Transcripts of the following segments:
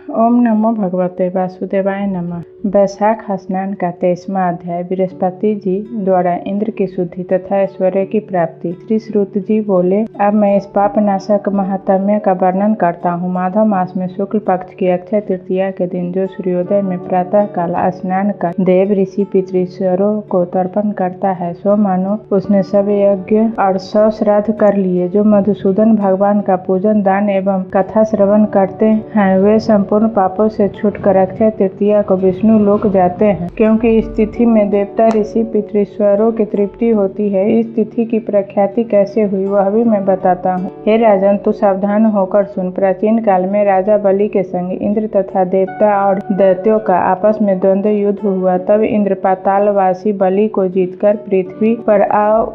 ओम नमो भगवते वासुदेवाय नमः। वैशाख स्नान का 23वां अध्याय। बृहस्पति जी द्वारा इंद्र की शुद्धि तथा ऐश्वर्य की प्राप्ति। श्री श्रुत जी बोले, अब मैं इस पाप नाशक महात्म्य का वर्णन करता हूँ। माधव मास में शुक्ल पक्ष की अक्षय तृतीया के दिन जो सूर्योदय में प्रातः काल स्नान कर देव ऋषि पितृश्वरों को तर्पण करता है, सो मानो उसने सब यज्ञ और 100 श्राद्ध कर लिए। जो मधुसूदन भगवान का पूजन, दान एवं कथा श्रवण करते हैं, वे संपूर्ण पापों से छूटकर अक्षय तृतीया को विष्णु लोक जाते हैं, क्योंकि इस तिथि में देवता ऋषि पितृश्वरों की तृप्ति होती है। इस तिथि की प्रख्याति कैसे हुई वह भी मैं बताता हूँ। हे राजन, तू सावधान होकर सुन। प्राचीन काल में राजा बलि के संग इंद्र तथा देवता और दैत्यों का आपस में द्वंद्व युद्ध हुआ। तब इंद्र पातालवासी बलि को जीतकर पृथ्वी पर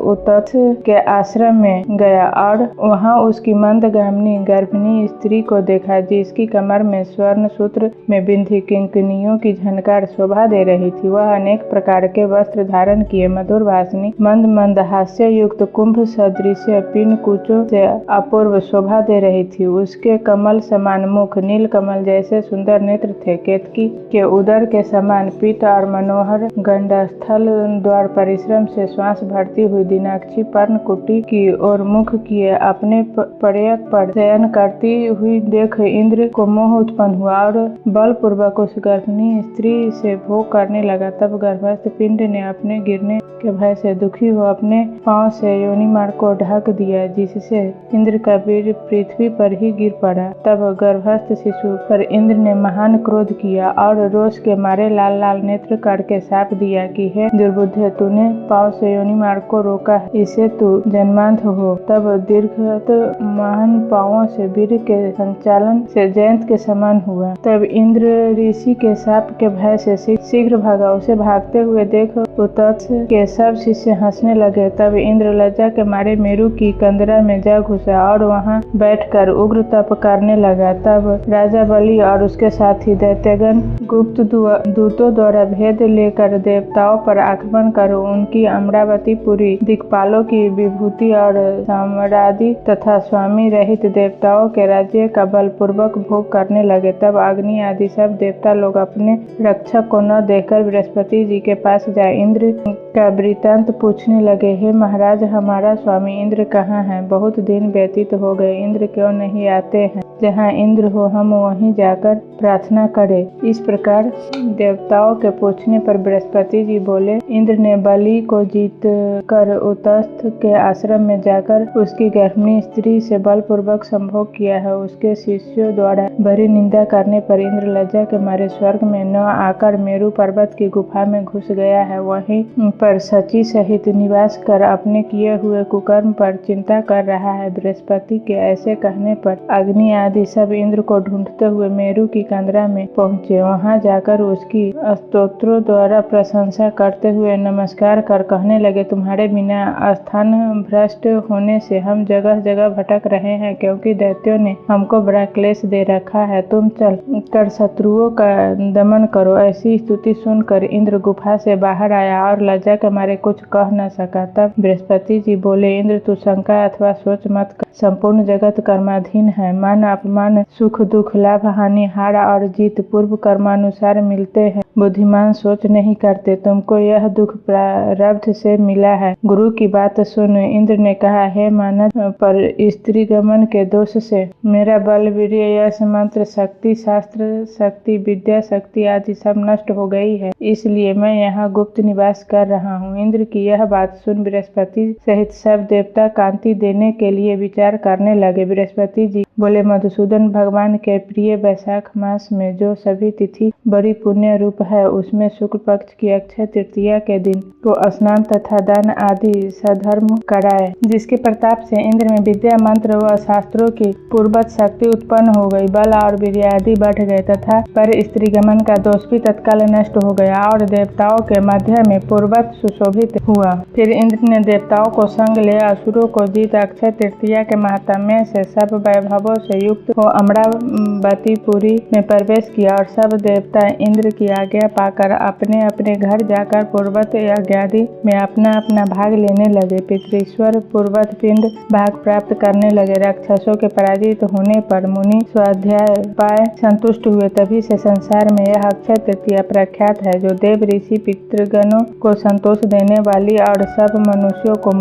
उतथ के आश्रम में गया और वहाँ उसकी मंदगामिनी गर्भिणी स्त्री को देखा, जिसकी कमर में स्वर्ण सूत्र में बिंधी किंकनियों की झनकार शोभा दे रही थी। वह अनेक प्रकार के वस्त्र धारण किए मधुर भाषिणी मंद मंद हास्य युक्त कुंभ सदृश पिन कुचों से अपूर्व शोभा दे रही थी। उसके कमल समान मुख, नील कमल जैसे सुंदर नेत्र थे। केतकी के उदर के समान पीत और मनोहर गंडस्थल द्वार परिश्रम से श्वास भरती हुई दिनाक्षी पर्णकुटी की ओर मुख किए अपने पर्यक पर शयन करती हुई देख इंद्र को मोह उत्पन्न हुआ और बलपूर्वक उस गर्भिणी स्त्री से भोग करने लगा। तब गर्भस्थ पिंड ने अपने गिरने के भय से दुखी हो अपने पांव से योनि मार्ग को ढक दिया, जिससे इंद्र का वीर पृथ्वी पर ही गिर पड़ा। तब गर्भस्थ शिशु पर इंद्र ने महान क्रोध किया और रोष के मारे लाल लाल नेत्र करके शाप दिया कि हे दुर्बुद्धे, तूने पांव से योनि मार्ग को रोका, इसे तू जन्मांध हो। तब दीर्घत महान पांवों से वीर के संचालन से जयंत के समान हुआ। तब इंद्र ऋषि के शाप के भय से शीघ्र भागा। उसे भागते हुए देख उतथ के सब शिष्य हंसने लगे। तब इंद्र लज्जा के मारे मेरु की कंदरा में जा घुसा और वहां बैठकर उग्र तप करने लगा। तब राजा बलि और उसके साथी दैत्यगण गुप्त दूतों द्वारा भेद लेकर देवताओं पर आक्रमण कर उनकी अमरावतीपुरी दिक्पालों की विभूति और साम्रादि तथा स्वामी रहित देवताओं के राज्य का बलपूर्वक भोग करने लगे। तब अग्नि आदि सब देवता लोग अपने रक्षक को न देखकर बृहस्पति जी के पास जाए इंद्र का वृतांत पूछने लगे। हे महाराज, हमारा स्वामी इंद्र कहाँ है? बहुत दिन व्यतीत हो गए, इंद्र क्यों नहीं आते हैं? जहाँ इंद्र हो हम वहीं जाकर प्रार्थना करें। इस प्रकार देवताओं के पूछने पर बृहस्पति जी बोले, इंद्र ने बलि को जीत कर उतस्थ के आश्रम में जाकर उसकी गर्भिणी स्त्री से बलपूर्वक संभोग किया है। उसके शिष्यों द्वारा बड़ी निंदा करने पर इंद्र लज्जा के मारे स्वर्ग में न आकर मेरु पर्वत की गुफा में घुस गया है। वहीं पर सची सहित निवास कर अपने किए हुए कुकर्म पर चिंता कर रहा है। बृहस्पति के ऐसे कहने पर अग्नि आदि सब इंद्र को ढूंढते हुए मेरु की कंदरा में पहुँचे। वहां जाकर उसकी स्तोत्रों द्वारा प्रशंसा करते हुए नमस्कार कर कहने लगे, तुम्हारे बिना स्थान भ्रष्ट होने से हम जगह जगह भटक रहे हैं, क्योंकि दैत्यों ने हमको बड़ा क्लेश दे रखा है। तुम चल कर शत्रुओं का दमन करो। ऐसी स्तुति सुनकर इंद्र गुफा से बाहर आया और लज्जा के मारे कुछ कह न सका। तब बृहस्पति जी बोले, इंद्र तू शंका अथवा सोच मत कर। संपूर्ण जगत कर्माधीन है। मान अपमान, सुख दुख, लाभ हानि, हार और जीत पूर्व कर्मानुसार मिलते हैं। बुद्धिमान सोच नहीं करते। तुमको यह दुख प्रारब्ध से मिला है। गुरु की बात सुन। इंद्र ने कहा, हे मानव, पर स्त्री गमन के दोष से मेरा बल, वीर्य, यश, मंत्र शक्ति, शास्त्र शक्ति, विद्या शक्ति आदि सब नष्ट हो गई है। इसलिए मैं यहाँ गुप्त निवास कर रहा हूँ। इंद्र की यह बात सुन बृहस्पति सहित सब देवता कांति देने के लिए विचार करने लगे। बृहस्पति जी बोले, मधुसूदन भगवान के प्रिय वैशाख मास में जो सभी तिथि बड़ी पुण्य रूप है, उसमें शुक्ल पक्ष की अक्षय तृतीया के दिन को स्नान तथा दान आदि सधर्म कराए, जिसके प्रताप से इंद्र में विद्या, मंत्र व शास्त्रों की पूर्वत शक्ति उत्पन्न हो गई। बल और वीर्य आदि बढ़ गए तथा पर स्त्री गमन का दोष भी तत्काल नष्ट हो गया और देवताओं के मध्य में पूर्वत सुशोभित हुआ। फिर इंद्र ने देवताओं को संग ले असुरों को जीत अक्षय तृतीया के महात्म्य से सब वैभवों से युक्त हो अमरावतीपुरी में प्रवेश किया और सब देवता इंद्र की आज्ञा आज्ञा पाकर अपने अपने घर जाकर पूर्वत यज्ञादि में अपना अपना भाग लेने लगे। पितृश्वर पूर्वत पिंड भाग प्राप्त करने लगे। राक्षसों के पराजित होने पर मुनि स्वाध्याय पाए संतुष्ट हुए। तभी से संसार में यह अक्षय तृतीया प्रख्यात है, जो देव ऋषि पितृगणों को संतोष देने वाली और सब मनुष्यों को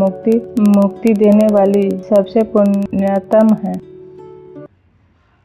मुक्ति देने वाली सबसे पुण्यतम है।